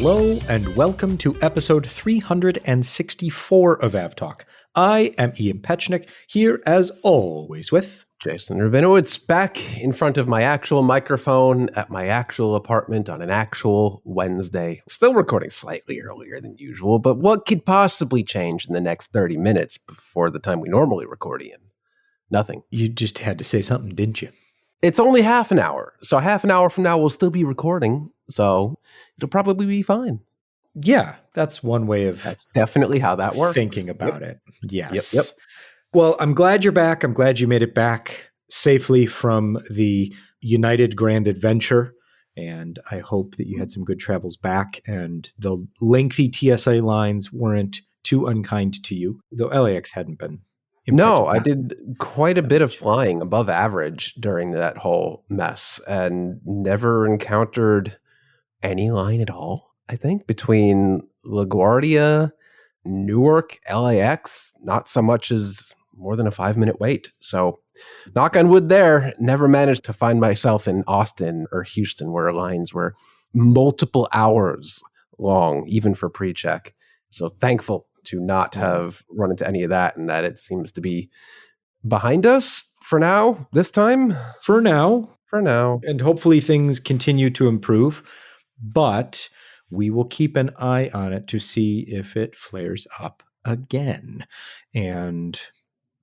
Hello and welcome to episode 364 of AvTalk. I am Ian Petchnick, here as always with Jason Rabinowitz, back in front of my actual microphone at my actual apartment on an actual Wednesday. Still recording slightly earlier than usual, but what could possibly change in the next 30 minutes before the time we normally record, Ian? Nothing. You just had to say something, didn't you? It's only half an hour, so half an hour from now we'll still be recording, so it'll probably be fine. Yeah, that's one way of That's definitely how that works. thinking about it. Yes. Yep. Well, I'm glad you're back. I'm glad you made it back safely from the United Grand Adventure. And I hope that you had some good travels back and the lengthy TSA lines weren't too unkind to you, though LAX hadn't been. No, I did quite a bit of flying above average during that whole mess and never encountered any line at all, I think, between LaGuardia, Newark, LAX, not so much as more than a 5-minute wait. So knock on wood there, never managed to find myself in Austin or Houston where lines were multiple hours long, even for pre-check. So thankful to not have run into any of that and that it seems to be behind us for now, this time. For now. And hopefully things continue to improve, but we will keep an eye on it to see if it flares up again and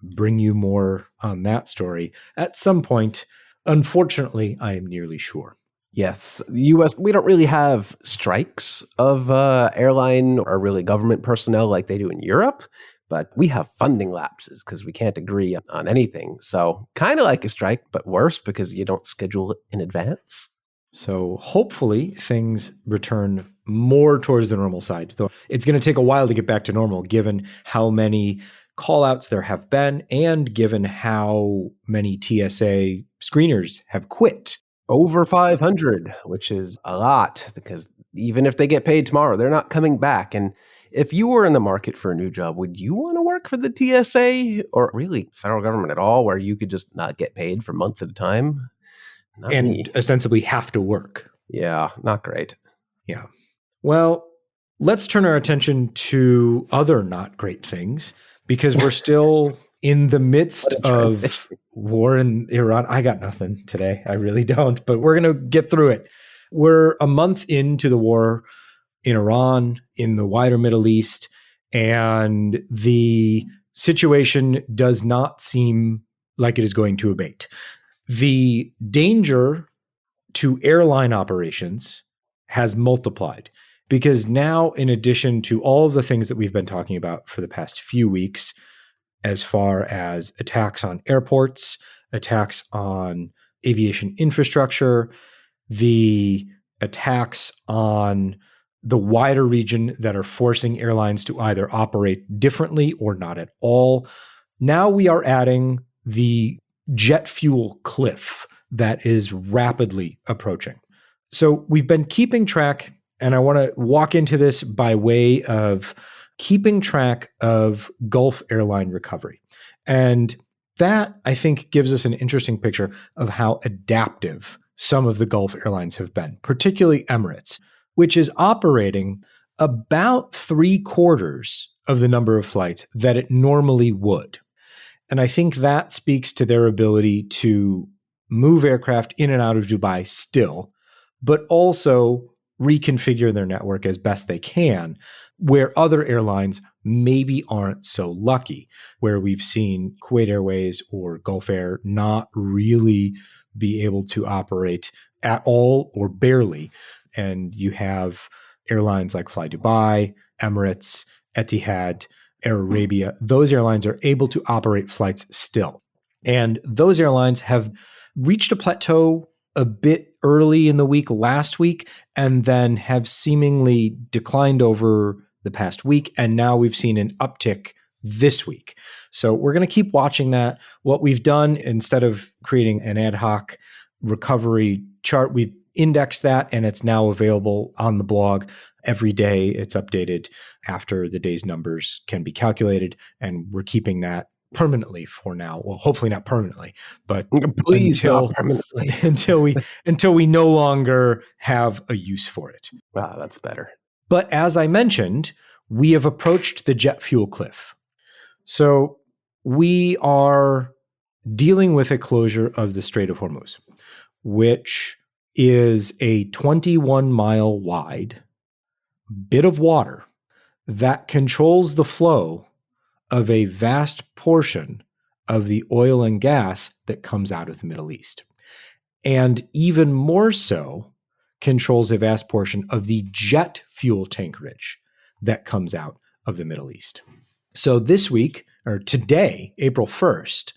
bring you more on that story at some point. Unfortunately, I am nearly sure. Yes, the U.S., we don't really have strikes of airline or really government personnel like they do in Europe, but we have funding lapses because we can't agree on anything. So kind of like a strike, but worse because you don't schedule it in advance. So hopefully things return more towards the normal side, though it's going to take a while to get back to normal given how many call-outs there have been and given how many TSA screeners have quit. Over 500, which is a lot because even if they get paid tomorrow, they're not coming back. And if you were in the market for a new job, would you want to work for the TSA or really federal government at all where you could just not get paid for months at a time? Not and me. Ostensibly have to work. Yeah, not great. Yeah. Well, let's turn our attention to other not great things because we're still in the midst of war in Iran. I got nothing today. I really don't, but we're going to get through it. We're a month into the war in Iran, in the wider Middle East, and the situation does not seem like it is going to abate. The danger to airline operations has multiplied because now, in addition to all of the things that we've been talking about for the past few weeks, as far as attacks on airports, attacks on aviation infrastructure, the attacks on the wider region that are forcing airlines to either operate differently or not at all. Now we are adding the jet fuel cliff that is rapidly approaching. So we've been keeping track, and I want to walk into this by way of keeping track of Gulf airline recovery. And that, I think, gives us an interesting picture of how adaptive some of the Gulf airlines have been, particularly Emirates, which is operating about 3/4 of the number of flights that it normally would. And I think that speaks to their ability to move aircraft in and out of Dubai still, but also reconfigure their network as best they can, where other airlines maybe aren't so lucky, where we've seen Kuwait Airways or Gulf Air not really be able to operate at all or barely. And you have airlines like Fly Dubai, Emirates, Etihad, Air Arabia. Those airlines are able to operate flights still. And those airlines have reached a plateau a bit early in the week last week, and then have seemingly declined over the past week. And now we've seen an uptick this week. So we're going to keep watching that. What we've done, instead of creating an ad hoc recovery chart, we've indexed that, and it's now available on the blog. Every day it's updated after the day's numbers can be calculated. And we're keeping that permanently for now. Well, hopefully not permanently, but please not permanently until we no longer have a use for it. Wow, that's better. But as I mentioned, we have approached the jet fuel cliff. So we are dealing with a closure of the Strait of Hormuz, which is a 21-mile wide bit of water that controls the flow of a vast portion of the oil and gas that comes out of the Middle East. And even more so, controls a vast portion of the jet fuel tankerage that comes out of the Middle East. So this week, or today, April 1st,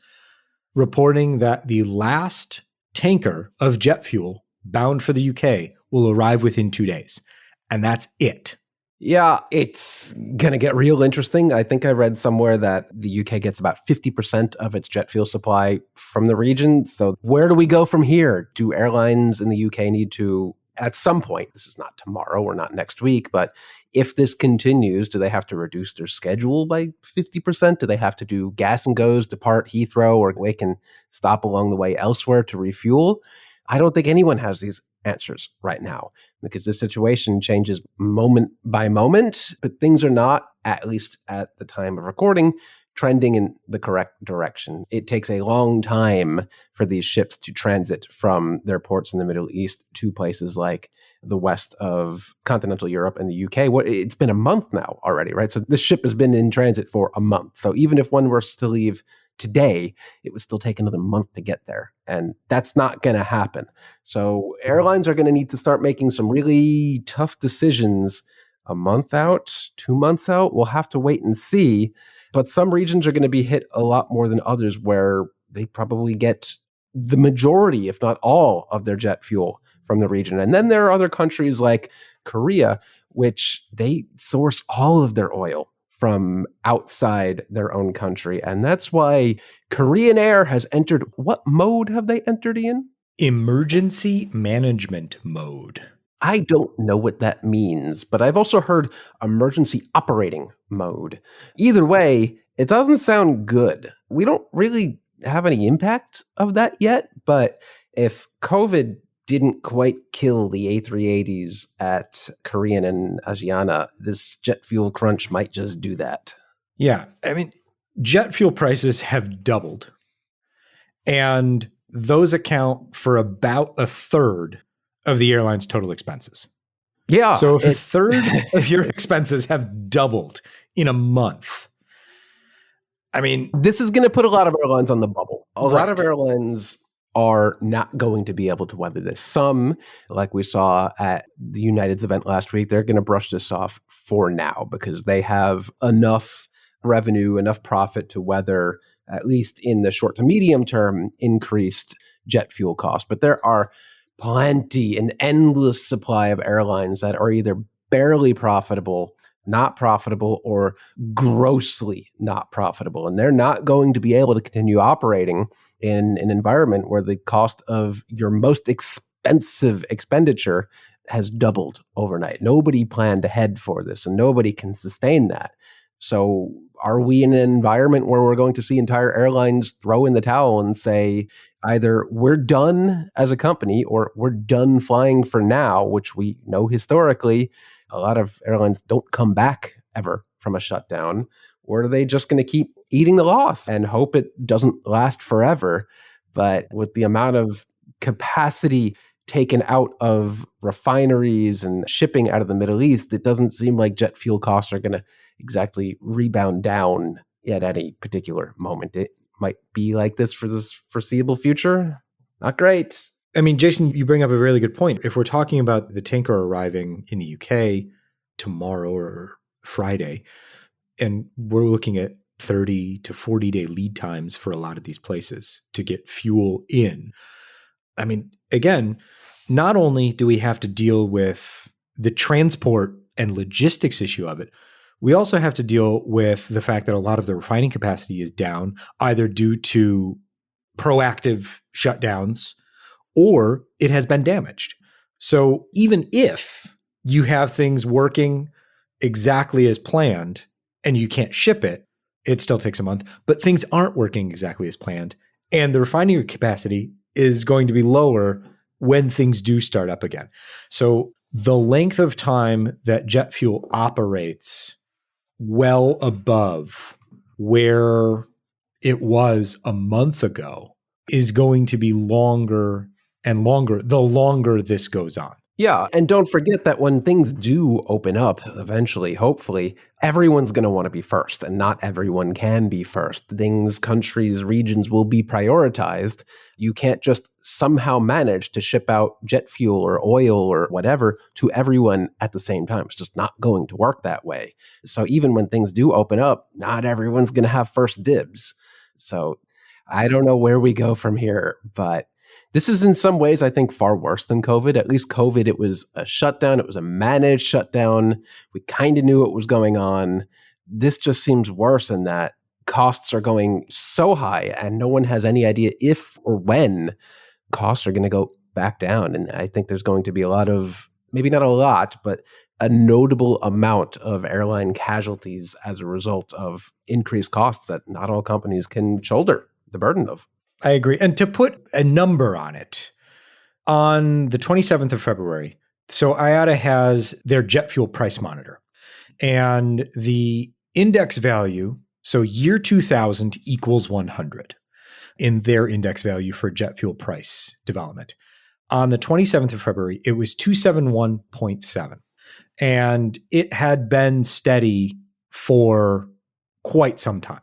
reporting that the last tanker of jet fuel bound for the UK will arrive within 2 days. And that's it. Yeah, it's going to get real interesting. I think I read somewhere that the UK gets about 50% of its jet fuel supply from the region. So where do we go from here? Do airlines in the UK need to, at some point, this is not tomorrow or not next week, but if this continues, do they have to reduce their schedule by 50%? Do they have to do gas and goes, depart Heathrow, or they can stop along the way elsewhere to refuel? I don't think anyone has these answers right now because the situation changes moment by moment, but things are not, at least at the time of recording, trending in the correct direction. It takes a long time for these ships to transit from their ports in the Middle East to places like the west of continental Europe and the UK. It's been a month now already, right? So this ship has been in transit for a month. So even if one were to leave today, it would still take another month to get there. And that's not going to happen. So airlines are going to need to start making some really tough decisions a month out, 2 months out. We'll have to wait and see. But some regions are going to be hit a lot more than others where they probably get the majority, if not all, of their jet fuel from the region. And then there are other countries like Korea, which they source all of their oil from outside their own country. And that's why Korean Air has entered, what mode have they entered in? Emergency management mode. I don't know what that means, but I've also heard emergency operating mode. Either way, it doesn't sound good. We don't really have any impact of that yet, but if COVID didn't quite kill the A380s at Korean and Asiana, this jet fuel crunch might just do that. Yeah. I mean, jet fuel prices have doubled, and those account for about a third of the airline's total expenses. Yeah. So if a third of your expenses have doubled in a month, I mean, this is going to put a lot of airlines on the bubble. A Right. lot of airlines are not going to be able to weather this. Some, like we saw at the United's event last week, they're going to brush this off for now because they have enough revenue, enough profit to weather, at least in the short to medium term, increased jet fuel costs. But there are plenty, an endless supply of airlines that are either barely profitable, not profitable, or grossly not profitable. And they're not going to be able to continue operating in an environment where the cost of your most expensive expenditure has doubled overnight. Nobody planned ahead for this, and nobody can sustain that. So are we in an environment where we're going to see entire airlines throw in the towel and say, either we're done as a company or we're done flying for now, which we know historically a lot of airlines don't come back ever from a shutdown, or are they just going to keep eating the loss and hope it doesn't last forever? But with the amount of capacity taken out of refineries and shipping out of the Middle East, it doesn't seem like jet fuel costs are going to exactly rebound down at any particular moment. It might be like this for this foreseeable future. Not great. I mean, Jason, you bring up a really good point. If we're talking about the tanker arriving in the UK tomorrow or Friday, and we're looking at 30 to 40 day lead times for a lot of these places to get fuel in. I mean, again, not only do we have to deal with the transport and logistics issue of it, we also have to deal with the fact that a lot of the refining capacity is down, either due to proactive shutdowns or it has been damaged. So even if you have things working exactly as planned and you can't ship it, it still takes a month, but things aren't working exactly as planned. And the refinery capacity is going to be lower when things do start up again. So the length of time that jet fuel operates well above where it was a month ago is going to be longer and longer the longer this goes on. Yeah, and don't forget that when things do open up eventually, hopefully, everyone's going to want to be first, and not everyone can be first. Things, countries, regions will be prioritized. You can't just somehow manage to ship out jet fuel or oil or whatever to everyone at the same time. It's just not going to work that way. So even when things do open up, not everyone's going to have first dibs. So I don't know where we go from here, but this is in some ways, I think, far worse than COVID. At least COVID, it was a shutdown. It was a managed shutdown. We kind of knew what was going on. This just seems worse in that costs are going so high and no one has any idea if or when costs are going to go back down. And I think there's going to be a lot of, maybe not a lot, but a notable amount of airline casualties as a result of increased costs that not all companies can shoulder the burden of. I agree. And to put a number on it, on the 27th of February, so IATA has their jet fuel price monitor, and the index value, so year 2000 equals 100 in their index value for jet fuel price development. On the 27th of February, it was 271.7, and it had been steady for quite some time.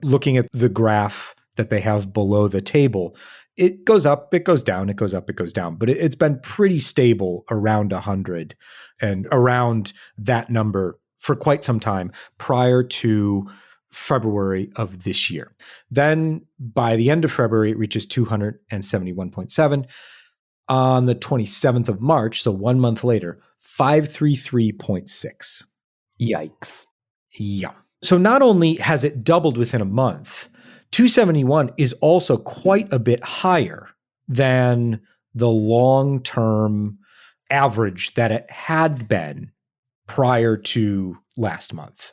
Looking at the graph that they have below the table, it goes up, it goes down, it goes up, it goes down, but it's been pretty stable around 100 and around that number for quite some time prior to February of this year. Then by the end of February, it reaches 271.7. On the 27th of March, so 1 month later, 533.6. Yikes. Yeah. So not only has it doubled within a month, 271 is also quite a bit higher than the long-term average that it had been prior to last month.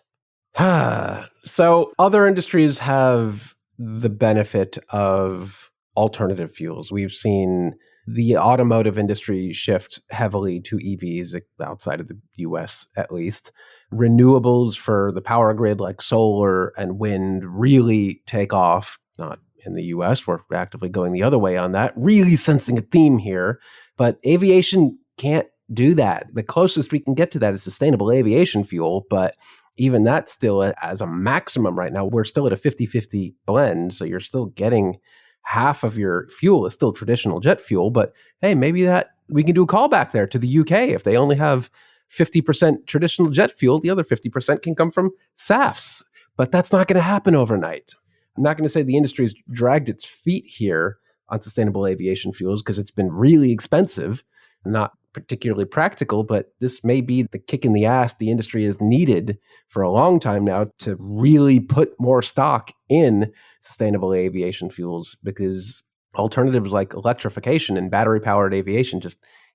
So other industries have the benefit of alternative fuels. We've seen the automotive industry shift heavily to EVs outside of the US, at least. Renewables for the power grid like solar and wind really take off, not in the US. We're actively going the other way on that, really sensing a theme here. But aviation can't do that. The closest we can get to that is sustainable aviation fuel, but even that still as a maximum right now, we're still at a 50-50 blend. So you're still getting half of your fuel is still traditional jet fuel. But hey, maybe that we can do a callback there to the UK. If they only have 50% traditional jet fuel, the other 50% can come from SAFs. But that's not going to happen overnight. I'm not going to say the industry's dragged its feet here on sustainable aviation fuels because it's been really expensive, not particularly practical, but this may be the kick in the ass the industry has needed for a long time now to really put more stock in sustainable aviation fuels, because alternatives like electrification and battery-powered aviation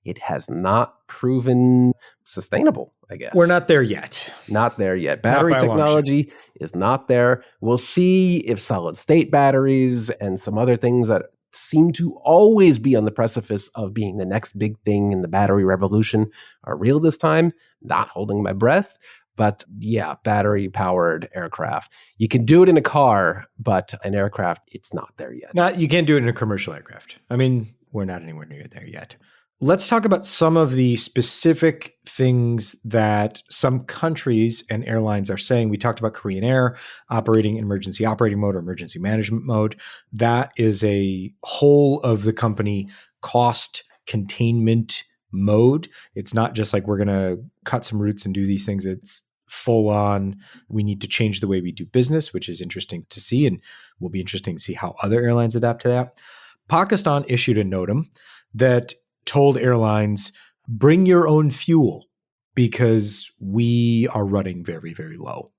it has not proven sustainable, I guess. We're not there yet. Not there yet. Battery technology is not there. We'll see if solid-state batteries and some other things that seem to always be on the precipice of being the next big thing in the battery revolution are real this time. Not holding my breath. But yeah, battery-powered aircraft. You can do it in a car, but an aircraft, it's not there yet. You can't do it in a commercial aircraft. I mean, we're not anywhere near there yet. Let's talk about some of the specific things that some countries and airlines are saying. We talked about Korean Air operating in emergency operating mode or emergency management mode. That is a whole of the company cost containment mode. It's not just like we're going to cut some routes and do these things. It's full on. We need to change the way we do business, which is interesting to see, and will be interesting to see how other airlines adapt to that. Pakistan issued a NOTAM that told airlines, bring your own fuel because we are running very, very low.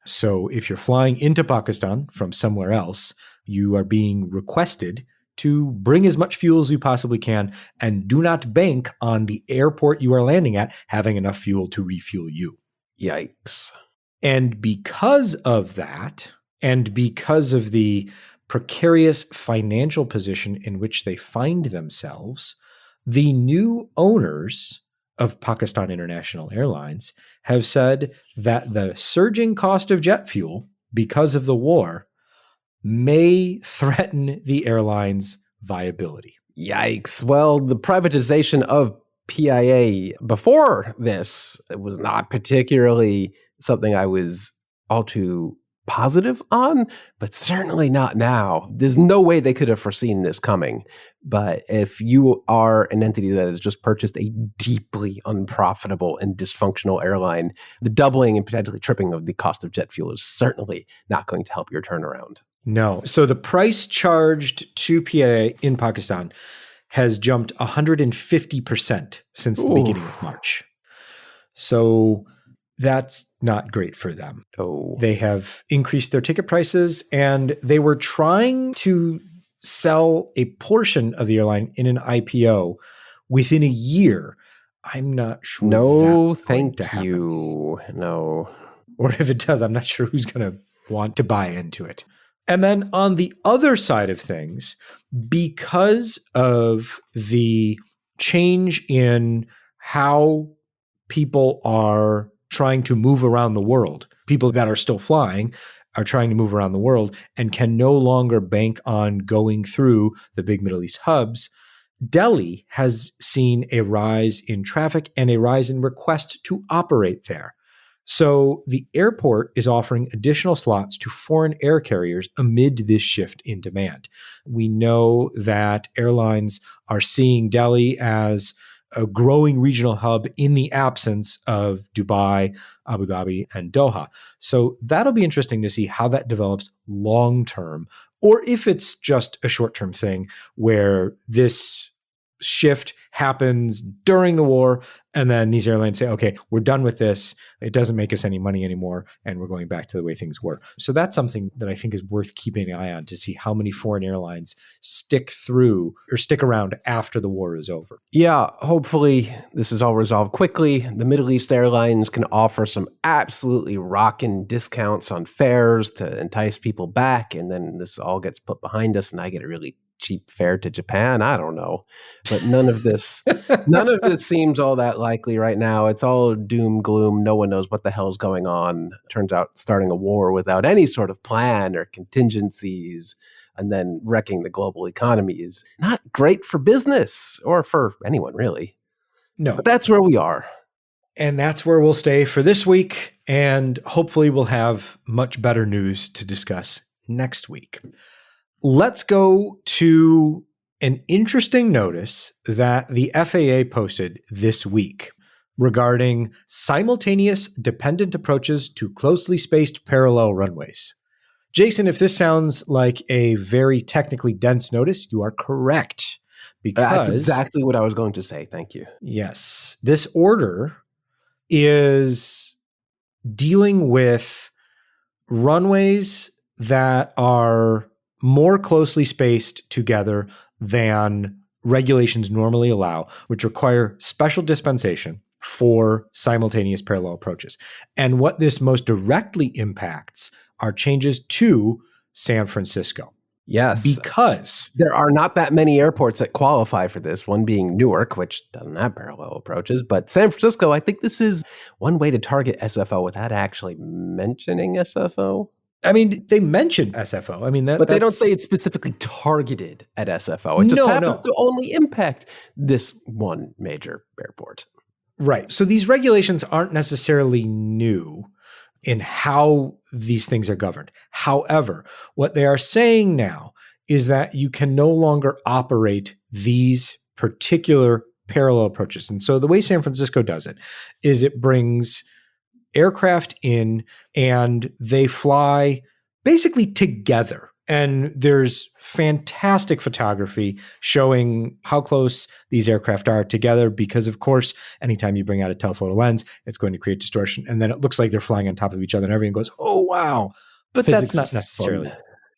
So if you're flying into Pakistan from somewhere else, you are being requested to bring as much fuel as you possibly can and do not bank on the airport you are landing at having enough fuel to refuel you. Yikes. And because of that, and because of the precarious financial position in which they find themselves, the new owners of Pakistan International Airlines have said that the surging cost of jet fuel because of the war may threaten the airline's viability. Yikes. Well, the privatization of PIA before this was not particularly something I was all too positive on, but certainly not now. There's no way they could have foreseen this coming. But if you are an entity that has just purchased a deeply unprofitable and dysfunctional airline, the doubling and potentially tripling of the cost of jet fuel is certainly not going to help your turnaround. No. So the price charged to PIA in Pakistan has jumped 150% since the beginning of March. So that's not great for them. Oh. They have increased their ticket prices, and they were trying to sell a portion of the airline in an IPO within a year. I'm not sure. No, thank you. No. Or if it does, I'm not sure who's going to want to buy into it. And then on the other side of things, because of the change in how people are trying to move around the world, people that are still flying are trying to move around the world and can no longer bank on going through the big Middle East hubs, Delhi has seen a rise in traffic and a rise in request to operate there. So the airport is offering additional slots to foreign air carriers amid this shift in demand. We know that airlines are seeing Delhi as a growing regional hub in the absence of Dubai, Abu Dhabi, and Doha. So that'll be interesting to see how that develops long term, or if it's just a short-term thing where this shift happens during the war, and then these airlines say, okay, we're done with this. It doesn't make us any money anymore, and we're going back to the way things were. So that's something that I think is worth keeping an eye on to see how many foreign airlines stick through or stick around after the war is over. Yeah, hopefully this is all resolved quickly. The Middle East airlines can offer some absolutely rocking discounts on fares to entice people back, and then this all gets put behind us, and I get a really cheap fare to Japan. I don't know, but none of this seems all that likely right now. It's all doom gloom. No one knows what the hell's going on. Turns out starting a war without any sort of plan or contingencies and then wrecking the global economy is not great for business or for anyone really. No, but that's where we are. And that's where we'll stay for this week. And hopefully we'll have much better news to discuss next week. Let's go to an interesting notice that the FAA posted this week regarding simultaneous dependent approaches to closely spaced parallel runways. Jason, if this sounds like a very technically dense notice, you are correct. Because that's exactly what I was going to say. Thank you. Yes. This order is dealing with runways that are more closely spaced together than regulations normally allow, which require special dispensation for simultaneous parallel approaches. And what this most directly impacts are changes to San Francisco. Yes. Because there are not that many airports that qualify for this, one being Newark, which doesn't have parallel approaches. But San Francisco, I think this is one way to target SFO without actually mentioning SFO. I mean, they mentioned SFO. I mean, but they don't say it's specifically targeted at SFO. It just happens to only impact this one major airport. Right. So these regulations aren't necessarily new in how these things are governed. However, what they are saying now is that you can no longer operate these particular parallel approaches. And so the way San Francisco does it is it brings aircraft in and they fly basically together. And there's fantastic photography showing how close these aircraft are together because, of course, anytime you bring out a telephoto lens, it's going to create distortion. And then it looks like they're flying on top of each other and everyone goes, oh, wow. But Physics that's not necessarily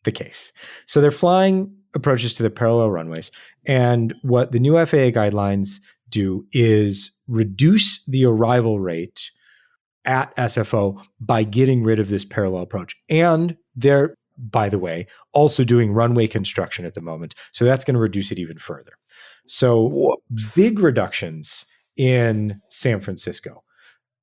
the case. So they're flying approaches to the parallel runways. And what the new FAA guidelines do is reduce the arrival rate at SFO by getting rid of this parallel approach. And they're, by the way, also doing runway construction at the moment. So that's going to reduce it even further. So big reductions in San Francisco.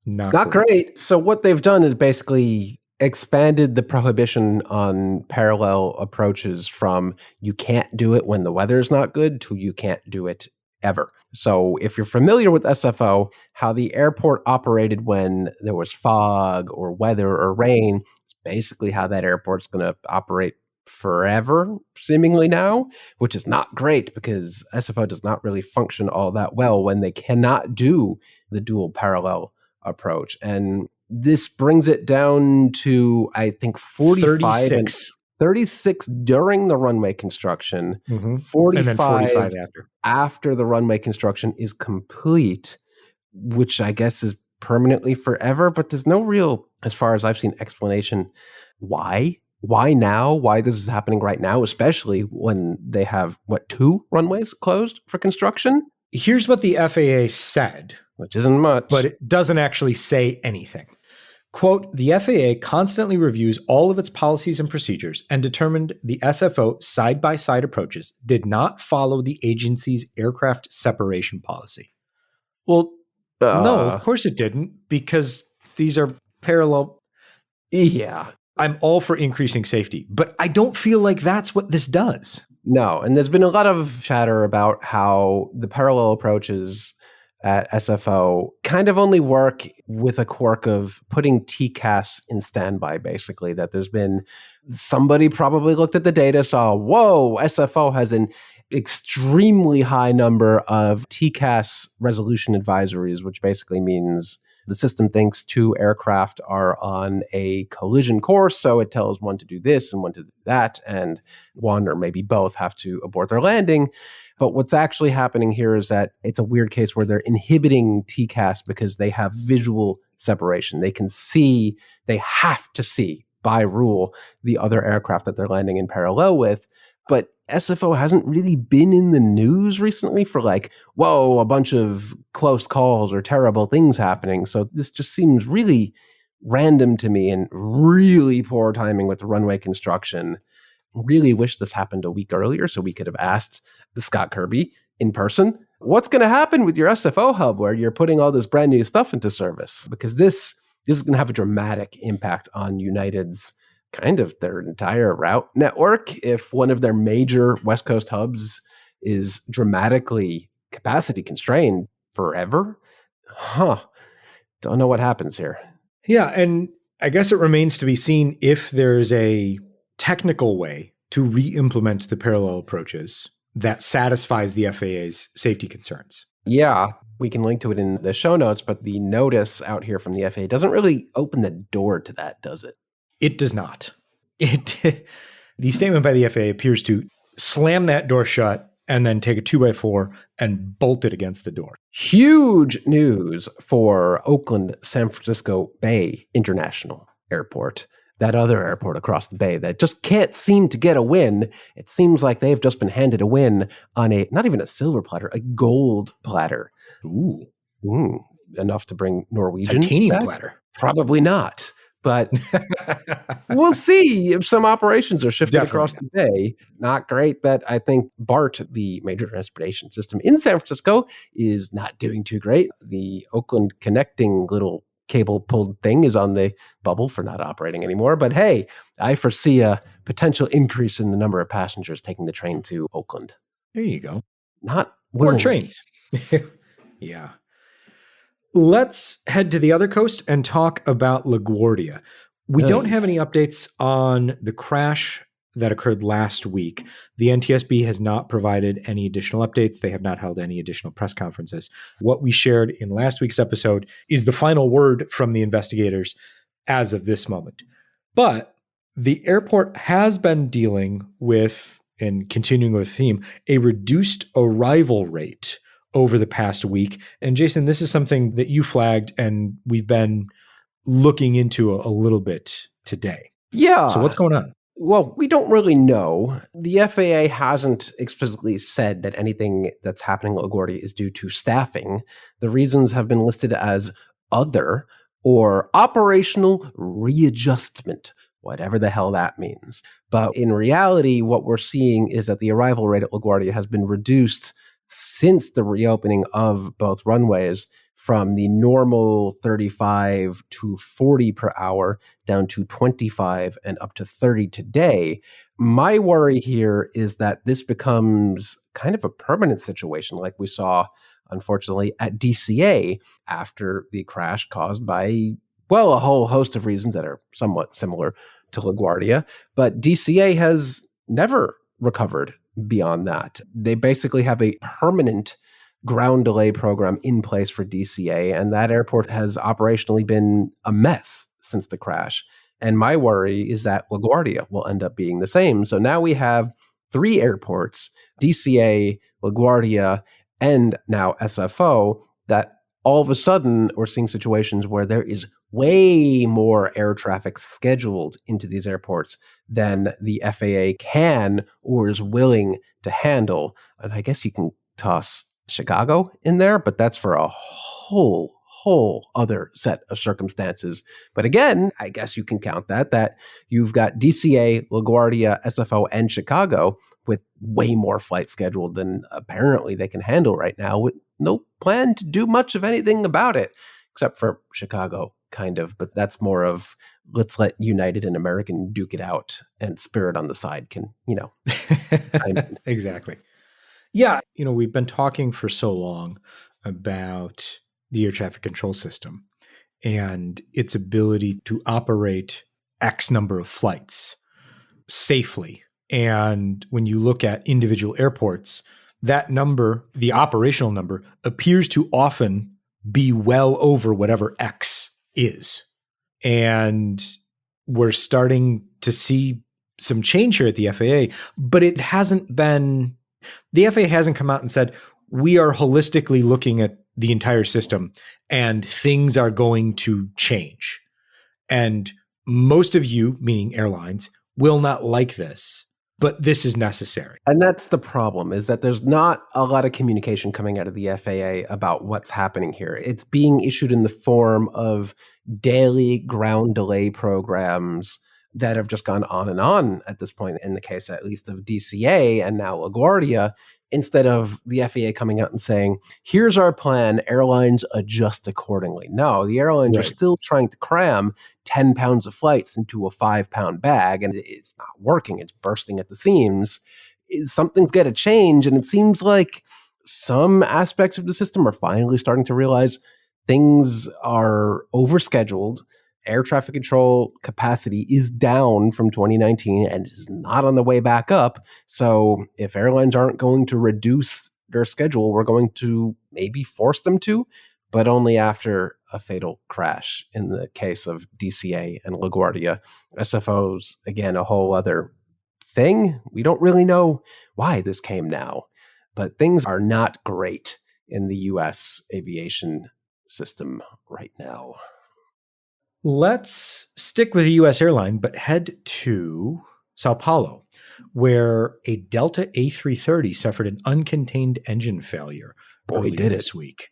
Not great. So what they've done is basically expanded the prohibition on parallel approaches from you can't do it when the weather is not good to you can't do it ever. So if you're familiar with SFO, how the airport operated when there was fog or weather or rain, it's basically how that airport's going to operate forever, seemingly now, which is not great because SFO does not really function all that well when they cannot do the dual parallel approach. And this brings it down to, I think, 45 36 during the runway construction, 45, and then 45 after the runway construction is complete, which I guess is permanently forever. But there's no real, as far as I've seen, explanation why. Why now? Why this is happening right now, especially when they have, 2 runways closed for construction? Here's what the FAA said. Which isn't much. But it doesn't actually say anything. Quote, the FAA constantly reviews all of its policies and procedures and determined the SFO side-by-side approaches did not follow the agency's aircraft separation policy. Well, no, of course it didn't, because these are parallel. Yeah. I'm all for increasing safety, but I don't feel like that's what this does. No, and there's been a lot of chatter about how the parallel approaches at SFO kind of only work with a quirk of putting TCAS in standby, basically, that there's been somebody probably looked at the data, saw, whoa, SFO has an extremely high number of TCAS resolution advisories, which basically means the system thinks 2 aircraft are on a collision course, so it tells one to do this and one to do that, and one or maybe both have to abort their landing. But what's actually happening here is that it's a weird case where they're inhibiting TCAS because they have visual separation. They can see, they have to see by rule the other aircraft that they're landing in parallel with. But SFO hasn't really been in the news recently for like, whoa, a bunch of close calls or terrible things happening. So this just seems really random to me and really poor timing with the runway construction. Really wish this happened a week earlier so we could have asked the Scott Kirby in person, what's going to happen with your SFO hub where you're putting all this brand new stuff into service? Because this is going to have a dramatic impact on United's kind of their entire route network. If one of their major West Coast hubs is dramatically capacity constrained forever, don't know what happens here. Yeah, and I guess it remains to be seen if there's a technical way to re-implement the parallel approaches that satisfies the FAA's safety concerns. Yeah, we can link to it in the show notes, but the notice out here from the FAA doesn't really open the door to that, does it? It does not. The statement by the FAA appears to slam that door shut and then take a 2x4 and bolt it against the door. Huge news for Oakland San Francisco Bay International Airport. That other airport across the bay that just can't seem to get a win. It seems like they've just been handed a win on a, not even a silver platter, a gold platter. Ooh. Enough to bring Norwegian titanium back? platter. Probably not. But we'll see if some operations are shifted across the bay. Not great that I think BART, the major transportation system in San Francisco, is not doing too great. The Oakland connecting little cable pulled thing is on the bubble for not operating anymore. But hey, I foresee a potential increase in the number of passengers taking the train to Oakland. There you go. Not more trains. Yeah. Let's head to the other coast and talk about LaGuardia. We don't have any updates on the crash that occurred last week. The NTSB has not provided any additional updates. They have not held any additional press conferences. What we shared in last week's episode is the final word from the investigators as of this moment. But the airport has been dealing with, and continuing with the theme, a reduced arrival rate over the past week. And Jason, this is something that you flagged and we've been looking into a little bit today. Yeah. So what's going on? Well, we don't really know. The FAA hasn't explicitly said that anything that's happening at LaGuardia is due to staffing. The reasons have been listed as other or operational readjustment, whatever the hell that means. But in reality, what we're seeing is that the arrival rate at LaGuardia has been reduced since the reopening of both runways from the normal 35 to 40 per hour down to 25 and up to 30 today. My worry here is that this becomes kind of a permanent situation like we saw, unfortunately, at DCA after the crash caused by, well, a whole host of reasons that are somewhat similar to LaGuardia. But DCA has never recovered beyond that. They basically have a permanent ground delay program in place for DCA, and that airport has operationally been a mess since the crash. And my worry is that LaGuardia will end up being the same. So now we have 3 airports, DCA, LaGuardia, and now SFO, that all of a sudden we're seeing situations where there is way more air traffic scheduled into these airports than the FAA can or is willing to handle. And I guess you can toss Chicago in there, but that's for a whole other set of circumstances. But again, I guess you can count that you've got DCA, LaGuardia, SFO, and Chicago with way more flights scheduled than apparently they can handle right now, with no plan to do much of anything about it, except for Chicago, kind of. But that's more of, let's let United and American duke it out, and Spirit on the side can, Exactly. Yeah. We've been talking for so long about the air traffic control system and its ability to operate X number of flights safely. And when you look at individual airports, that number, the operational number, appears to often be well over whatever X is. And we're starting to see some change here at the FAA, but it hasn't been, the FAA hasn't come out and said, we are holistically looking at the entire system and things are going to change. And most of you, meaning airlines, will not like this, but this is necessary. And that's the problem, is that there's not a lot of communication coming out of the FAA about what's happening here. It's being issued in the form of daily ground delay programs that have just gone on and on at this point, in the case at least of DCA and now LaGuardia, instead of the FAA coming out and saying, here's our plan, airlines adjust accordingly. No, the airlines are still trying to cram 10 pounds of flights into a 5-pound bag, and it's not working. It's bursting at the seams. Something's got to change, and it seems like some aspects of the system are finally starting to realize things are overscheduled. Air traffic control capacity is down from 2019 and is not on the way back up. So if airlines aren't going to reduce their schedule, we're going to maybe force them to, but only after a fatal crash. In the case of DCA and LaGuardia, SFO's, again, a whole other thing. We don't really know why this came now, but things are not great in the U.S. aviation system right now. Let's stick with a U.S. airline, but head to Sao Paulo, where a Delta A330 suffered an uncontained engine failure this week.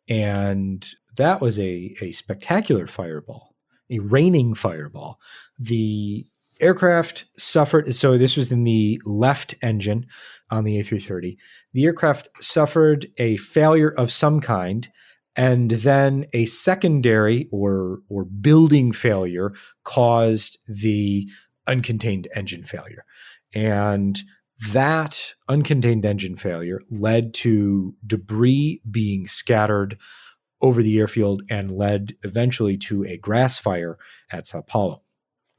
And that was a spectacular fireball, a raining fireball. The aircraft suffered, so this was in the left engine on the A330. The aircraft suffered a failure of some kind, and then a secondary or building failure caused the uncontained engine failure. And that uncontained engine failure led to debris being scattered over the airfield and led eventually to a grass fire at Sao Paulo.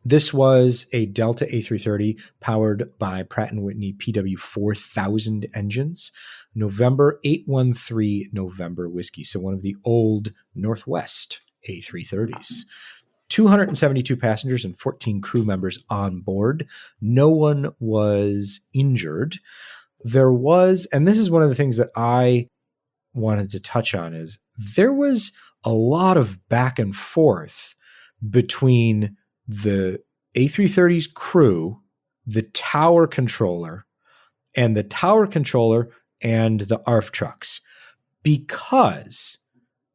This was a Delta A330 powered by Pratt & Whitney PW4000 engines, November 813 November Whiskey, so one of the old Northwest A330s. 272 passengers and 14 crew members on board. No one was injured. There was, and this is one of the things that I wanted to touch on, is there was a lot of back and forth between the A330's crew, the tower controller, and the tower controller and the ARF trucks, because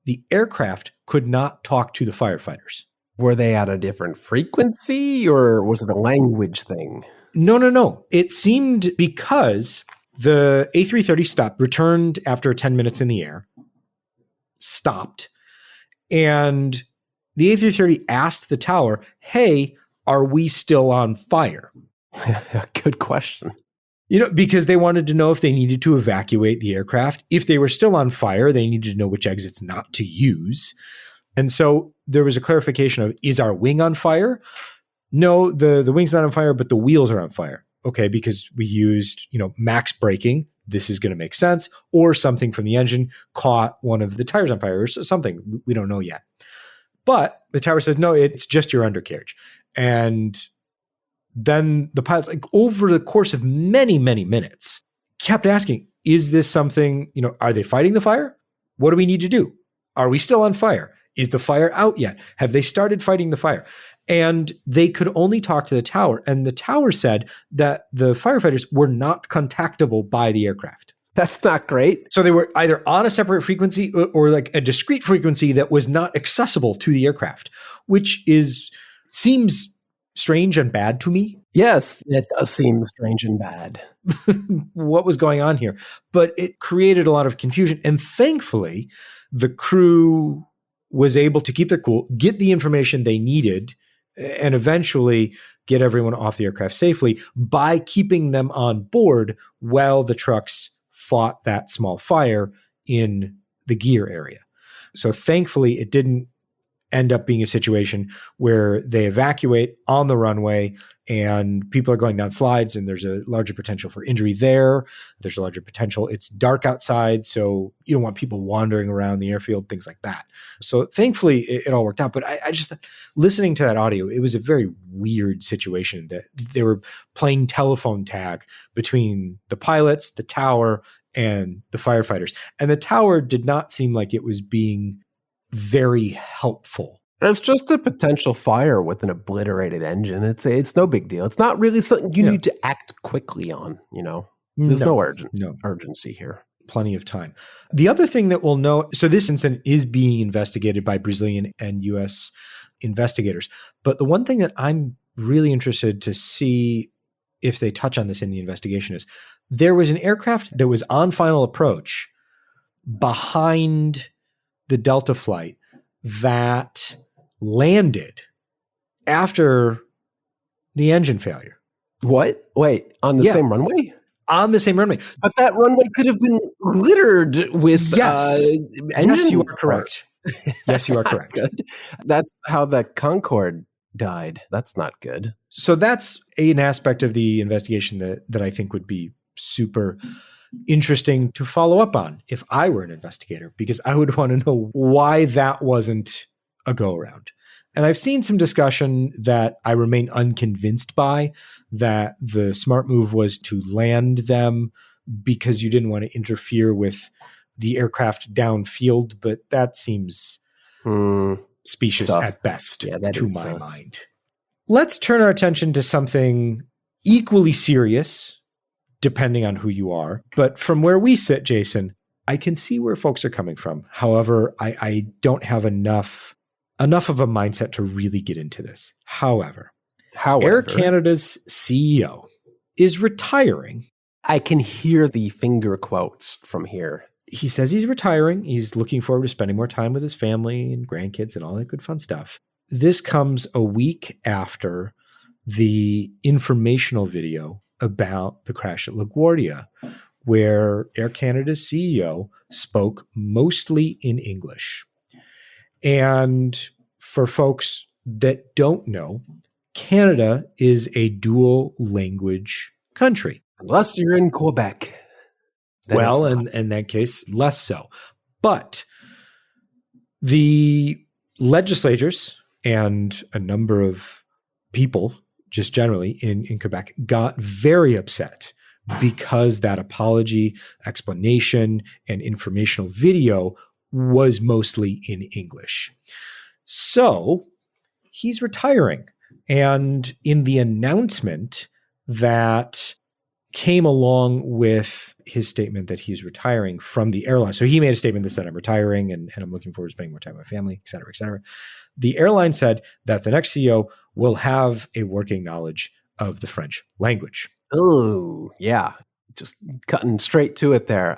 the aircraft could not talk to the firefighters. Were they at a different frequency, or was it a language thing? No. It seemed because The A330 stopped, returned after 10 minutes in the air, stopped, and the A330 asked the tower, hey, are we still on fire? Good question. Because they wanted to know if they needed to evacuate the aircraft. If they were still on fire, they needed to know which exits not to use. And so there was a clarification of, is our wing on fire? No, the wing's not on fire, but the wheels are on fire. Okay, because we used, max braking. This is going to make sense. Or something from the engine caught one of the tires on fire or something. We don't know yet. But the tower says, no, it's just your undercarriage. And then the pilots, over the course of many, many minutes, kept asking, is this something, are they fighting the fire? What do we need to do? Are we still on fire? Is the fire out yet? Have they started fighting the fire? And they could only talk to the tower. And the tower said that the firefighters were not contactable by the aircraft. That's not great. So they were either on a separate frequency or like a discrete frequency that was not accessible to the aircraft, which seems strange and bad to me. Yes, it does seem strange and bad. What was going on here? But it created a lot of confusion. And thankfully, the crew was able to keep their cool, get the information they needed, and eventually get everyone off the aircraft safely by keeping them on board while the trucks fought that small fire in the gear area. So thankfully, it didn't end up being a situation where they evacuate on the runway and people are going down slides and there's a larger potential for injury there. There's a larger potential. It's dark outside, so you don't want people wandering around the airfield, things like that. So thankfully, it all worked out. But I just, listening to that audio, it was a very weird situation that they were playing telephone tag between the pilots, the tower, and the firefighters. And the tower did not seem like it was being very helpful. It's just a potential fire with an obliterated engine. It's no big deal. It's not really something you need to act quickly on, There's no urgency here. Plenty of time. The other thing that we'll know, so this incident is being investigated by Brazilian and US investigators. But the one thing that I'm really interested to see if they touch on this in the investigation is there was an aircraft that was on final approach behind the Delta flight that landed after the engine failure. What? Wait, on the same runway? On the same runway. But that runway could have been littered with engine Yes, you are correct. Yes, you are correct. Good. That's how the Concorde died. That's not good. So that's an aspect of the investigation that I think would be super interesting to follow up on if I were an investigator, because I would want to know why that wasn't a go around. And I've seen some discussion that I remain unconvinced by, that the smart move was to land them because you didn't want to interfere with the aircraft downfield, but that seems specious at best to my mind. Let's turn our attention to something equally serious, depending on who you are. But from where we sit, Jason, I can see where folks are coming from. However, I don't have enough of a mindset to really get into this. However, Air Canada's CEO is retiring. I can hear the finger quotes from here. He says he's retiring. He's looking forward to spending more time with his family and grandkids and all that good fun stuff. This comes a week after the informational video about the crash at LaGuardia, where Air Canada's CEO spoke mostly in English. And for folks that don't know, Canada is a dual language country. Unless you're in Quebec. Well, in that case, less so. But the legislators and a number of people just generally in Quebec got very upset because that apology, explanation, and informational video was mostly in English. So he's retiring. And in the announcement that came along with his statement that he's retiring from the airline. So he made a statement that said, I'm retiring and I'm looking forward to spending more time with my family, et cetera, et cetera. The airline said that the next CEO will have a working knowledge of the French language. Oh, yeah. just cutting straight to it there.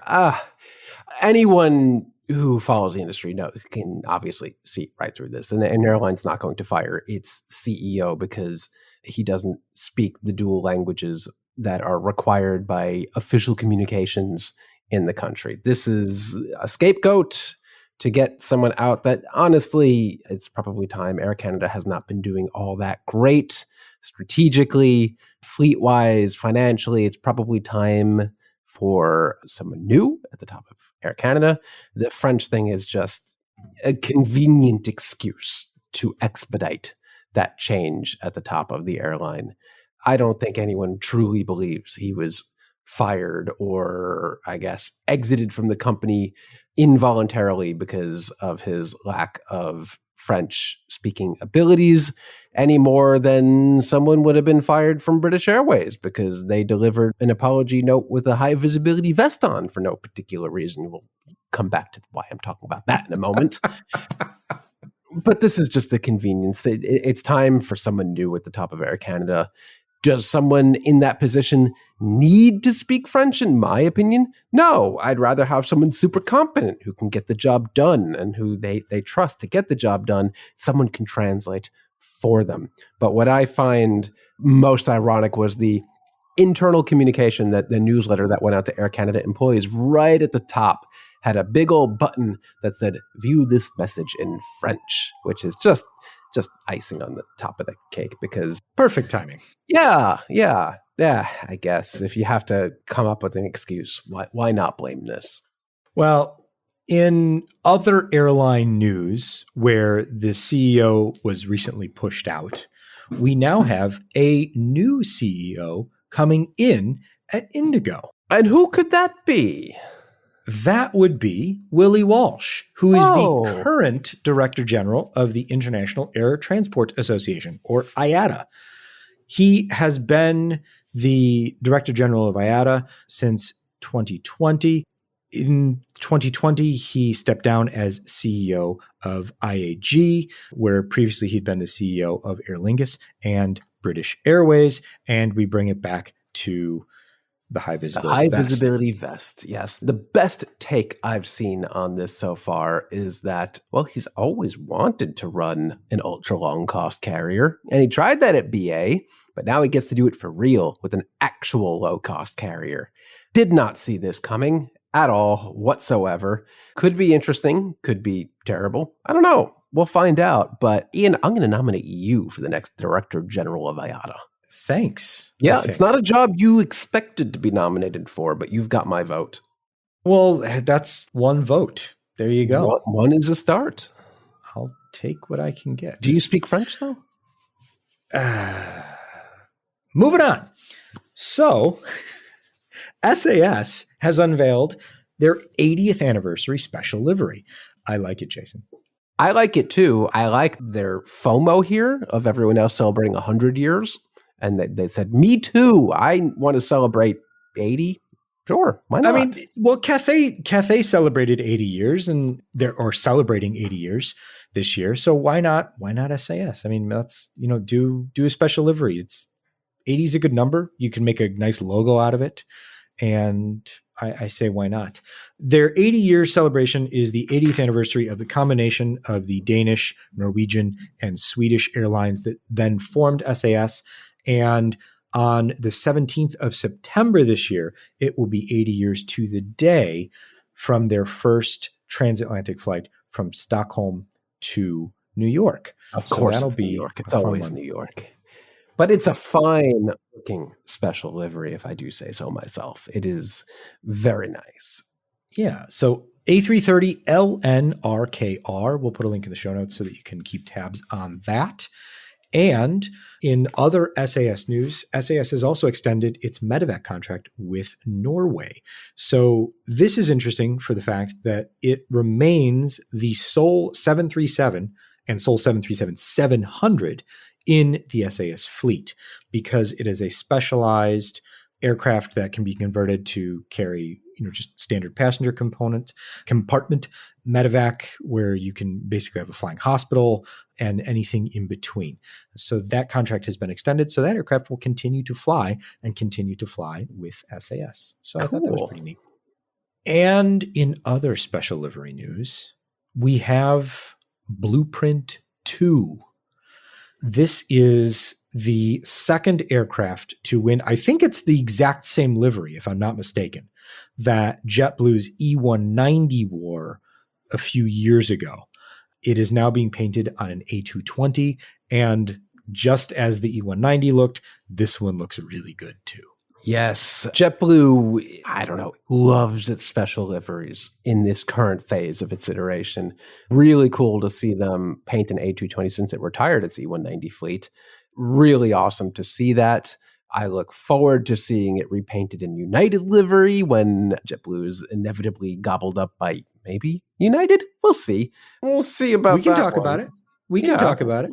Anyone who follows the industry can obviously see right through this. And an airline's not going to fire its CEO because he doesn't speak the dual languages that are required by official communications in the country. This is a scapegoat to get someone out that, honestly, it's probably time. Air Canada has not been doing all that great strategically, fleet-wise, financially. It's probably time for someone new at the top of Air Canada. The French thing is just a convenient excuse to expedite that change at the top of the airline. I don't think anyone truly believes he was fired or, I guess, exited from the company involuntarily because of his lack of French speaking abilities, any more than someone would have been fired from British Airways because they delivered an apology note with a high visibility vest on for no particular reason. We'll come back to why I'm talking about that in a moment. But this is just a convenience. It's time for someone new at the top of Air Canada. Does someone in that position need to speak French, in my opinion? No, I'd rather have someone super competent who can get the job done and who they trust to get the job done. Someone can translate for them. But what I find most ironic was the internal communication that the newsletter that went out to Air Canada employees right at the top had a big old button that said, view this message in French, which is just icing on the top of the cake because perfect timing. Yeah. I guess if you have to come up with an excuse, why not blame this? Well, in other airline news where the CEO was recently pushed out, we now have a new CEO coming in at Indigo. And who could that be? That would be Willie Walsh, who is the current Director General of the International Air Transport Association, or IATA. He has been the Director General of IATA since 2020. In 2020, he stepped down as CEO of IAG, where previously he'd been the CEO of Aer Lingus and British Airways, and we bring it back to the high visibility vest. Yes. The best take I've seen on this so far is that, well, he's always wanted to run an ultra long cost carrier. And he tried that at BA, but now he gets to do it for real with an actual low cost carrier. Did not see this coming at all whatsoever. Could be interesting. Could be terrible. I don't know. We'll find out. But Ian, I'm going to nominate you for the next Director General of IATA. Thanks. Yeah, it's not a job you expected to be nominated for, but you've got my vote. Well, that's one vote. There you go. One is a start. I'll take what I can get. Do you speak French, though? Moving on. So, SAS has unveiled their 80th anniversary special livery. I like it, Jason. I like it, too. I like their FOMO here of everyone else celebrating 100 years. And they said, me too. I want to celebrate 80. Sure, why not? I mean, well, Cathay celebrated 80 years and they're celebrating 80 years this year. So why not SAS? I mean, let's, do a special livery. 80 is a good number. You can make a nice logo out of it. And I say, why not? Their 80-year celebration is the 80th anniversary of the combination of the Danish, Norwegian, and Swedish airlines that then formed SAS. And on the 17th of September this year, it will be 80 years to the day from their first transatlantic flight from Stockholm to New York. Of course, that'll be New York. It's always New York. But it's a fine-looking special livery, if I do say so myself. It is very nice. Yeah. So A330 LNRKR. We'll put a link in the show notes so that you can keep tabs on that. And in other SAS news, SAS has also extended its medevac contract with Norway. So this is interesting for the fact that it remains the sole 737 and sole 737-700 in the SAS fleet because it is a specialized aircraft that can be converted to carry, just standard passenger component compartment, medevac, where you can basically have a flying hospital and anything in between. So that contract has been extended. So that aircraft will continue to fly with SAS. So I thought that was pretty neat. And in other special livery news, we have Blueprint 2. This is the second aircraft to win. I think it's the exact same livery, if I'm not mistaken, that JetBlue's E190 wore a few years ago. It is now being painted on an A220. And just as the E190 looked, this one looks really good too. Yes. JetBlue, loves its special liveries in this current phase of its iteration. Really cool to see them paint an A220 since it retired its E190 fleet. Really awesome to see that. I look forward to seeing it repainted in United livery when JetBlue is inevitably gobbled up by maybe United. We'll see. We'll see about that. We can talk about it. We can talk about it.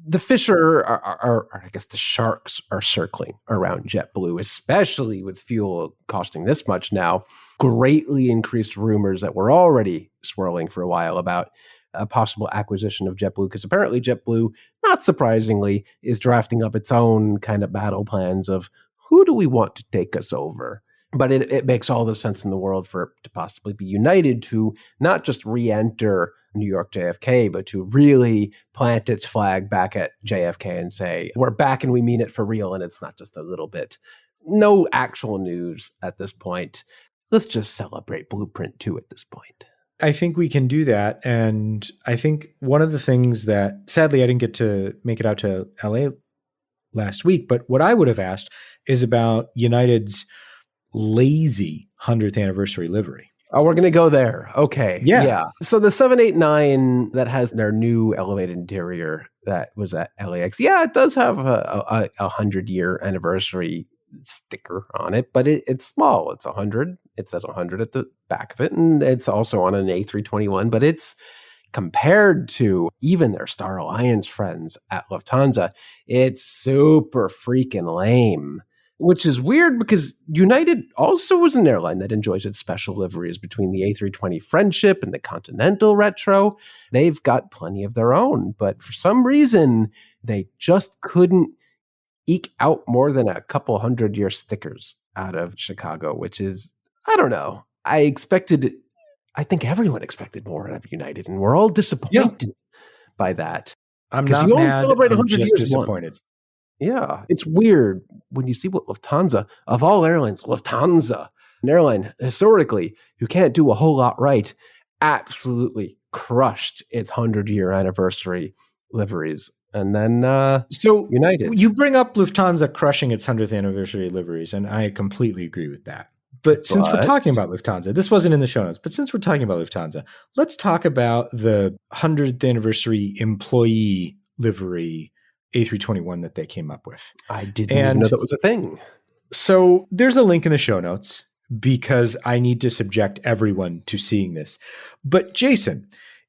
The fish are, I guess the sharks are circling around JetBlue, especially with fuel costing this much now. Greatly increased rumors that were already swirling for a while about a possible acquisition of JetBlue, because apparently JetBlue, not surprisingly, is drafting up its own kind of battle plans of who do we want to take us over. But it makes all the sense in the world for it to possibly be United to not just re-enter New York JFK, but to really plant its flag back at JFK and say, we're back and we mean it for real, and it's not just a little bit. No actual news at this point. Let's just celebrate Blueprint 2 at this point. I think we can do that. And I think one of the things that, sadly, I didn't get to make it out to LA last week, but what I would have asked is about United's lazy 100th anniversary livery. Oh, we're going to go there. Okay. Yeah. So the 789 that has their new elevated interior that was at LAX, it does have a 100-year anniversary sticker on it, but it's small. It's 100. It says 100 at the back of it, and it's also on an A321, but it's compared to even their Star Alliance friends at Lufthansa, it's super freaking lame. Which is weird because United also is an airline that enjoys its special liveries between the A320 Friendship and the Continental Retro. They've got plenty of their own, but for some reason, they just couldn't eke out more than a couple 100-year stickers out of Chicago, which is, I don't know. I think everyone expected more out of United, and we're all disappointed by that. I'm not mad, I'm just disappointed. Once. Yeah, it's weird when you see what Lufthansa, of all airlines, Lufthansa, an airline historically who can't do a whole lot right, absolutely crushed its 100-year anniversary liveries. And then so United. You bring up Lufthansa crushing its 100th anniversary liveries, and I completely agree with that. But since we're talking about Lufthansa, this wasn't in the show notes, but since we're talking about Lufthansa, let's talk about the 100th anniversary employee livery A321 that they came up with. I didn't even know that was a thing. So there's a link in the show notes because I need to subject everyone to seeing this. But Jason,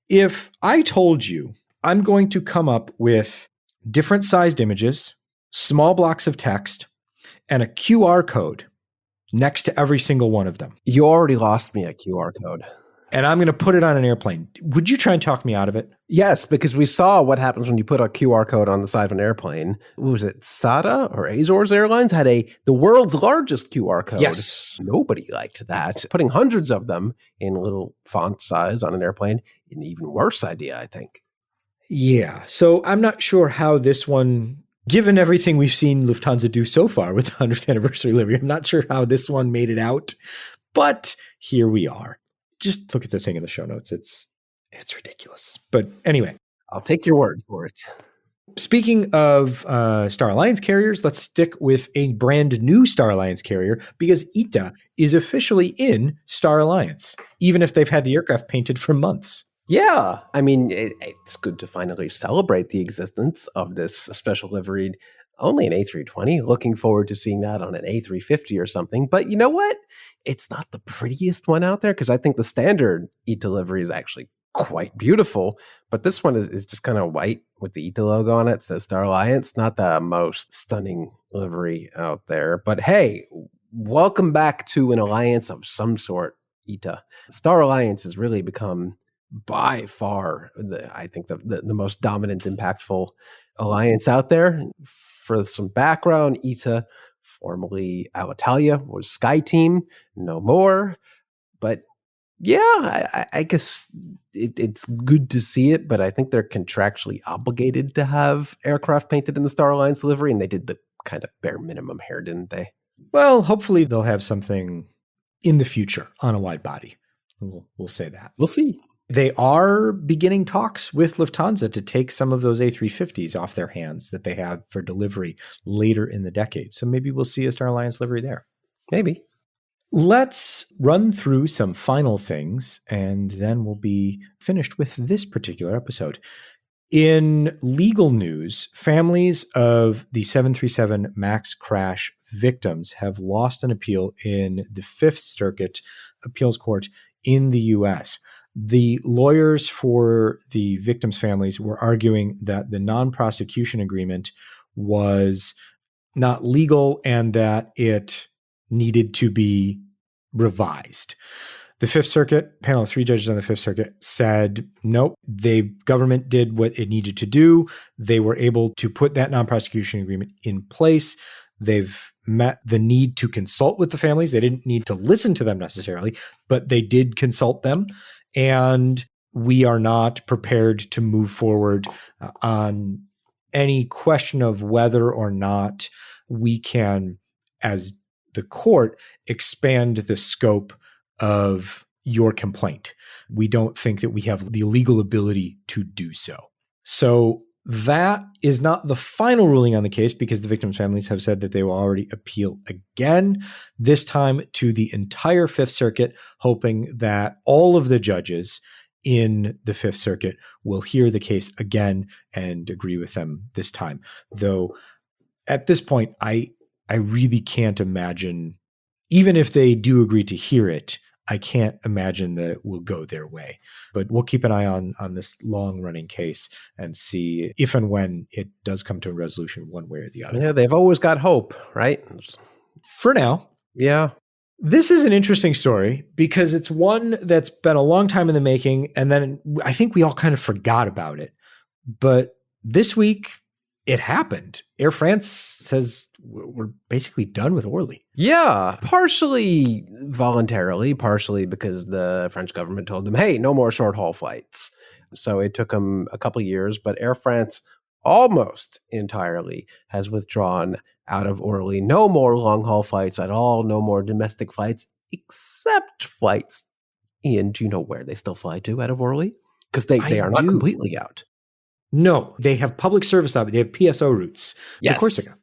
if I told you I'm going to come up with different sized images, small blocks of text, and a QR code next to every single one of them. You already lost me at QR code. And I'm going to put it on an airplane. Would you try and talk me out of it? Yes, because we saw what happens when you put a QR code on the side of an airplane. What was it? SATA or Azores Airlines had the world's largest QR code. Yes. Nobody liked that. Putting hundreds of them in little font size on an airplane, an even worse idea, I think. Yeah. So I'm not sure how this one, given everything we've seen Lufthansa do so far with the 100th anniversary livery, I'm not sure how this one made it out. But here we are. Just look at the thing in the show notes. It's ridiculous. But anyway. I'll take your word for it. Speaking of Star Alliance carriers, let's stick with a brand new Star Alliance carrier because ITA is officially in Star Alliance, even if they've had the aircraft painted for months. Yeah. I mean, it's good to finally celebrate the existence of this special liveried, only an A320. Looking forward to seeing that on an A350 or something. But you know what? It's not the prettiest one out there because I think the standard ITA livery is actually quite beautiful. But this one is just kind of white with the ITA logo on it. It says Star Alliance. Not the most stunning livery out there. But hey, welcome back to an alliance of some sort, ITA. Star Alliance has really become by far, I think, the most dominant, impactful alliance out there. For some background, ITA, formerly Alitalia, was SkyTeam, no more. But yeah, I guess it's good to see it, but I think they're contractually obligated to have aircraft painted in the Star Alliance livery, and they did the kind of bare minimum here, didn't they? Well, hopefully they'll have something in the future on a wide body. We'll say that. We'll see. They are beginning talks with Lufthansa to take some of those A350s off their hands that they have for delivery later in the decade. So maybe we'll see a Star Alliance livery there. Maybe. Let's run through some final things, and then we'll be finished with this particular episode. In legal news, families of the 737 MAX crash victims have lost an appeal in the Fifth Circuit Appeals Court in the U.S. The lawyers for the victims' families were arguing that the non-prosecution agreement was not legal and that it needed to be revised. The Fifth Circuit, panel of 3 judges on the Fifth Circuit, said, nope, the government did what it needed to do. They were able to put that non-prosecution agreement in place. They've met the need to consult with the families. They didn't need to listen to them necessarily, but they did consult them. And we are not prepared to move forward on any question of whether or not we can, as the court, expand the scope of your complaint. We don't think that we have the legal ability to do so. So that is not the final ruling on the case, because the victims' families have said that they will already appeal again, this time to the entire Fifth Circuit, hoping that all of the judges in the Fifth Circuit will hear the case again and agree with them this time. Though at this point, I really can't imagine, even if they do agree to hear it, I can't imagine that it will go their way. But we'll keep an eye on this long-running case and see if and when it does come to a resolution one way or the other. Yeah, they've always got hope, right? For now. Yeah. This is an interesting story because it's one that's been a long time in the making, and then I think we all kind of forgot about it. But this week, it happened. Air France says we're basically done with Orly. Yeah, partially voluntarily, partially because the French government told them, hey, no more short haul flights. So it took them a couple of years, but Air France almost entirely has withdrawn out of Orly. No more long haul flights at all. No more domestic flights, except flights. Ian, do you know where they still fly to out of Orly? Because they are not completely out. No, they have public service out. They have PSO routes to Corsica.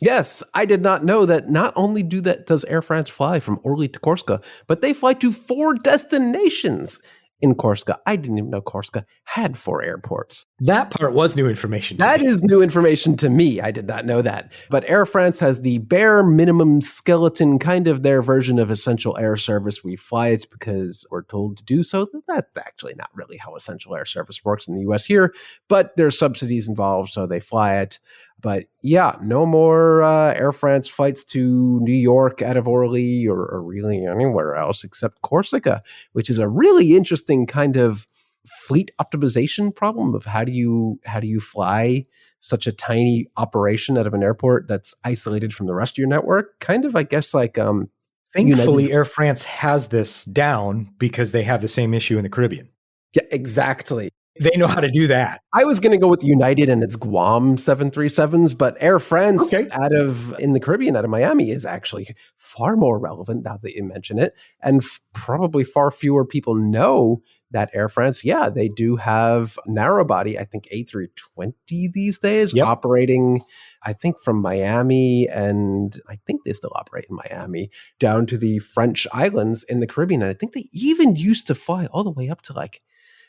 Yes, I did not know that. Not only does Air France fly from Orly to Corsica, but they fly to 4 destinations in Corsica. I didn't even know Corsica had 4 airports. That part was new information to me. That is new information to me. I did not know that. But Air France has the bare minimum skeleton, kind of their version of essential air service. We fly it because we're told to do so. That's actually not really how essential air service works in the US here, but there's subsidies involved, so they fly it. But yeah, no more Air France flights to New York out of Orly or really anywhere else except Corsica, which is a really interesting kind of fleet optimization problem of how do you fly such a tiny operation out of an airport that's isolated from the rest of your network. Kind of, I guess, like thankfully Air France has this down because they have the same issue in the Caribbean. Yeah, exactly. They know how to do that. I was going to go with United and its Guam 737s, but Air France in the Caribbean, out of Miami, is actually far more relevant now that you mention it. And probably far fewer people know that Air France, they do have narrow body, I think A320 these days, operating, I think from Miami, and I think they still operate in Miami, down to the French islands in the Caribbean. And I think they even used to fly all the way up to like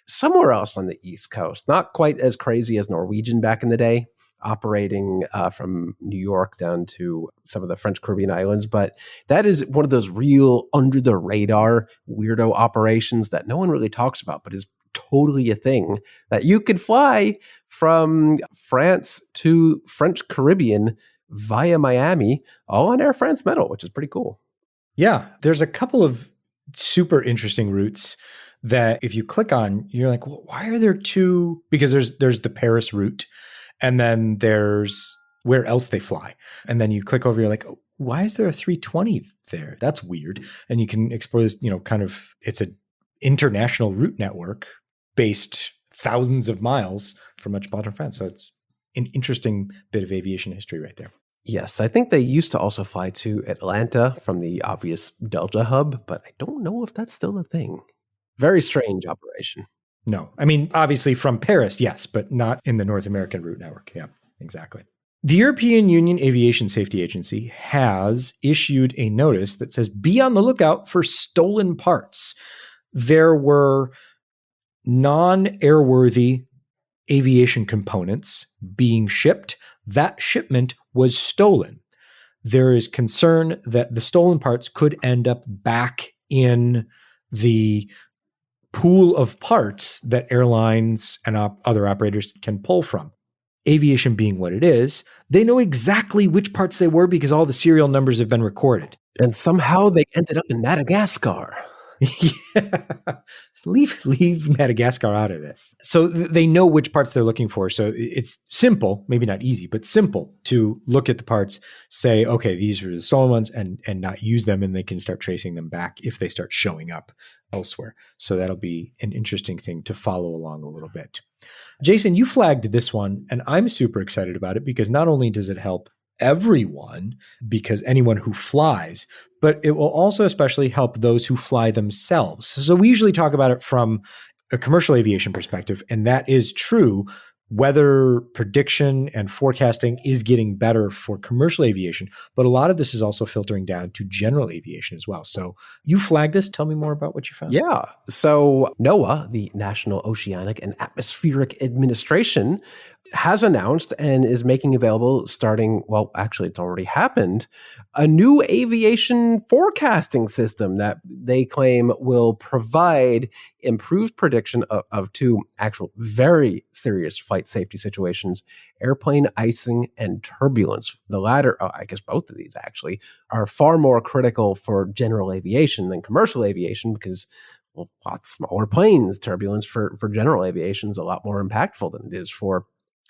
somewhere else on the East Coast. Not quite as crazy as Norwegian back in the day, operating from New York down to some of the French Caribbean islands. But that is one of those real under the radar weirdo operations that no one really talks about, but is totally a thing, that you could fly from France to French Caribbean via Miami, all on Air France metal, which is pretty cool. Yeah, there's a couple of super interesting routes that if you click on, you're like, well, why are there two? Because there's the Paris route, and then there's where else they fly. And then you click over, you're like, oh, why is there a 320 there? That's weird. And you can explore this, kind of, it's an international route network based thousands of miles from metropolitan France. So it's an interesting bit of aviation history right there. Yes, I think they used to also fly to Atlanta from the obvious Delta hub, but I don't know if that's still a thing. Very strange operation. No, I mean, obviously from Paris, yes, but not in the North American route network. Yeah, exactly. The European Union Aviation Safety Agency has issued a notice that says, be on the lookout for stolen parts. There were non-airworthy aviation components being shipped. That shipment was stolen. There is concern that the stolen parts could end up back in the pool of parts that airlines and other operators can pull from. Aviation being what it is, they know exactly which parts they were because all the serial numbers have been recorded. And somehow they ended up in Madagascar. Yeah. Leave Madagascar out of this. So they know which parts they're looking for. So it's simple, maybe not easy, but simple to look at the parts, say, okay, these are the stolen ones, and not use them, and they can start tracing them back if they start showing up elsewhere. So that'll be an interesting thing to follow along a little bit. Jason, you flagged this one, and I'm super excited about it because not only does it help everyone, because anyone who flies, but it will also especially help those who fly themselves. So we usually talk about it from a commercial aviation perspective, and that is true. Weather prediction and forecasting is getting better for commercial aviation, but a lot of this is also filtering down to general aviation as well. So you flagged this. Tell me more about what you found. Yeah. So NOAA, the National Oceanic and Atmospheric Administration, has announced and is making available starting, well, actually, it's already happened, a new aviation forecasting system that they claim will provide improved prediction of two actual very serious flight safety situations: airplane icing and turbulence. The latter, I guess both of these actually, are far more critical for general aviation than commercial aviation because, well, lots smaller planes. Turbulence for general aviation is a lot more impactful than it is for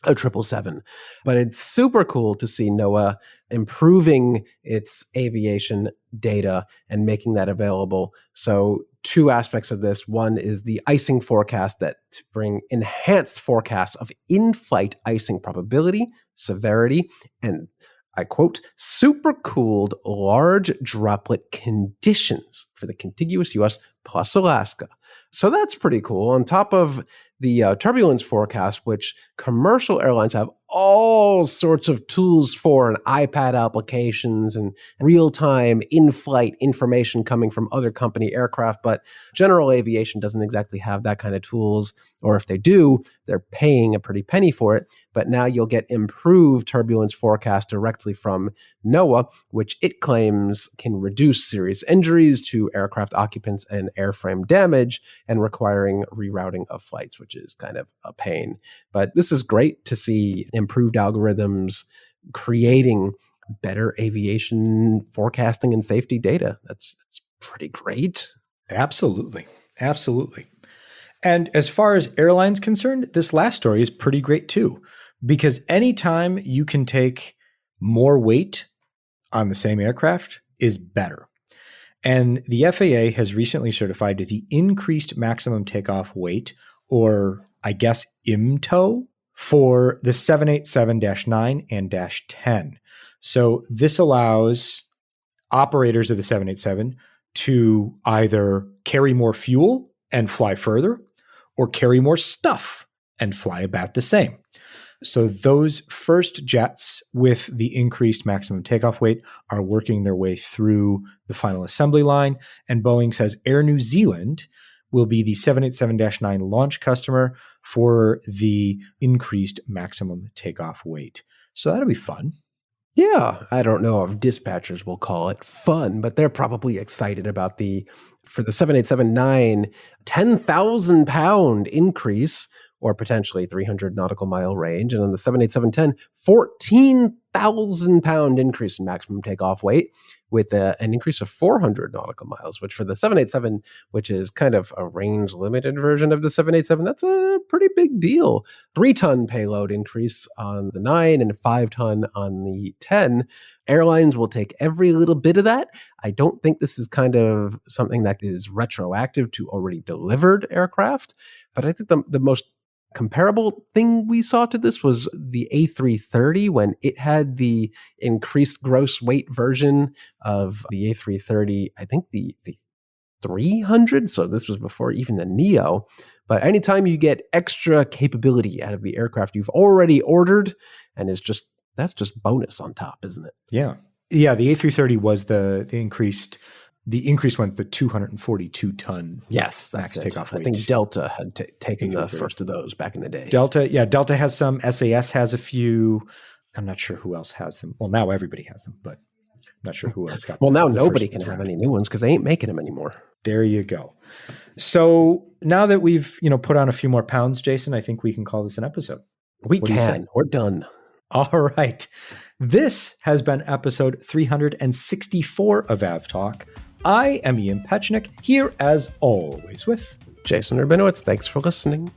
a 777. But it's super cool to see NOAA improving its aviation data and making that available. So two aspects of this. One is the icing forecast that to bring enhanced forecasts of in-flight icing probability, severity, and I quote, supercooled large droplet conditions for the contiguous U.S. plus Alaska. So that's pretty cool. On top of the turbulence forecast, which commercial airlines have all sorts of tools for, and iPad applications and real-time in-flight information coming from other company aircraft, but general aviation doesn't exactly have that kind of tools, or if they do, they're paying a pretty penny for it. But now you'll get improved turbulence forecast directly from NOAA, which it claims can reduce serious injuries to aircraft occupants and airframe damage and requiring rerouting of flights, which is kind of a pain. But this is great to see improved algorithms creating better aviation forecasting and safety data. That's pretty great. Absolutely. Absolutely. And as far as airlines concerned, this last story is pretty great too, because anytime you can take more weight on the same aircraft is better. And the FAA has recently certified the increased maximum takeoff weight, or I guess IMTO, for the 787-9 and -10. So this allows operators of the 787 to either carry more fuel and fly further, or carry more stuff and fly about the same. So those first jets with the increased maximum takeoff weight are working their way through the final assembly line. And Boeing says Air New Zealand will be the 787-9 launch customer for the increased maximum takeoff weight. So that'll be fun. Yeah, I don't know if dispatchers will call it fun, but they're probably excited about for the 787-9, 10,000 pound increase, or potentially 300 nautical mile range. And on the 787-10, 14,000 pound increase in maximum takeoff weight, with an increase of 400 nautical miles, which for the 787, which is kind of a range limited version of the 787, that's a pretty big deal. 3-ton payload increase on the 9 and 5-ton on the 10. Airlines will take every little bit of that. I don't think this is kind of something that is retroactive to already delivered aircraft, but I think the most comparable thing we saw to this was the A330 when it had the increased gross weight version of the A330, I think the 300. So this was before even the Neo. But anytime you get extra capability out of the aircraft you've already ordered, and that's just bonus on top, isn't it? Yeah. Yeah, the A330 was the increased one's the 242-ton max takeoff weight. I think Delta had taken the first of those back in the day. Delta has some. SAS has a few. I'm not sure who else has them. Well, now everybody has them, but I'm not sure who else got them. Well, now nobody can have any new ones because they ain't making them anymore. There you go. So now that we've put on a few more pounds, Jason, I think we can call this an episode. We can. We're done. All right. This has been episode 364 of AvTalk. I am Ian Petchnick, here as always with Jason Rabinowitz. Thanks for listening.